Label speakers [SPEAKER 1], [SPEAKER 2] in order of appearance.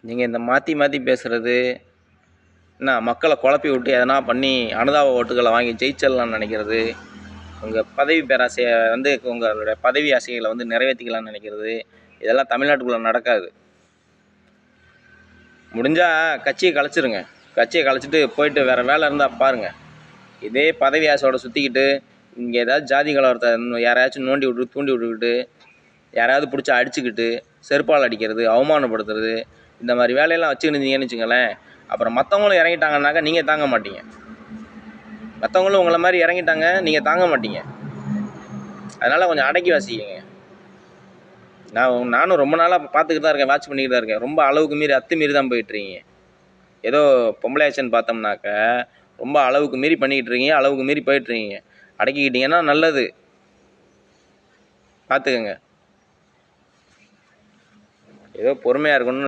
[SPEAKER 1] நீங்கள் இந்த மாற்றி மாற்றி பேசுகிறது என்ன, மக்களை குழப்பி விட்டு எதனா பண்ணி அனுதாப ஓட்டுகளை வாங்கி ஜெயிச்சிடலான்னு நினைக்கிறது, உங்கள் பதவி பேராசையை வந்து உங்களுடைய பதவி ஆசைகளை வந்து நிறைவேற்றிக்கலான்னு நினைக்கிறது, இதெல்லாம் தமிழ்நாட்டுக்குள்ளே நடக்காது. முடிஞ்சால் கட்சியை கலைச்சிருங்க. கட்சியை கலைச்சிட்டு போயிட்டு வேறு வேலை இருந்தால் பாருங்கள். இதே பதவி ஆசையோட சுற்றிக்கிட்டு இங்கே ஏதாவது ஜாதி கலவரத்தை யாரையாச்சும் நோண்டி விட்டு தூண்டி விட்டுக்கிட்டு யாராவது பிடிச்சி அடிச்சுக்கிட்டு செருப்பால் அடிக்கிறது, அவமானப்படுத்துறது, இந்த மாதிரி வேலையெல்லாம் வச்சுருந்தீங்கன்னு வச்சுங்களேன், அப்புறம் மற்றவங்களும் இறங்கிட்டாங்கன்னாக்கா நீங்கள் தாங்க மாட்டீங்க. மற்றவங்களும் உங்களை மாதிரி இறங்கிட்டாங்க, நீங்கள் தாங்க மாட்டீங்க. அதனால் கொஞ்சம் அடக்கி வாசிக்கங்க. நானும் ரொம்ப நாளாக பார்த்துக்கிட்டு தான் இருக்கேன், வாட்ச் பண்ணிக்கிட்டு தான் இருக்கேன். ரொம்ப அளவுக்கு மீறி அத்துமீறி தான் போயிட்டுருக்கீங்க. ஏதோ பொம்பளை ஆக்ஷன் பார்த்தோம்னாக்க ரொம்ப அளவுக்கு மீறி பண்ணிக்கிட்டு இருக்கீங்க, அளவுக்கு மீறி போயிட்டுருக்கீங்க. அடக்கிக்கிட்டீங்கன்னா நல்லது, பார்த்துக்கங்க. ஏதோ பொறுமையாக இருக்கணும்னு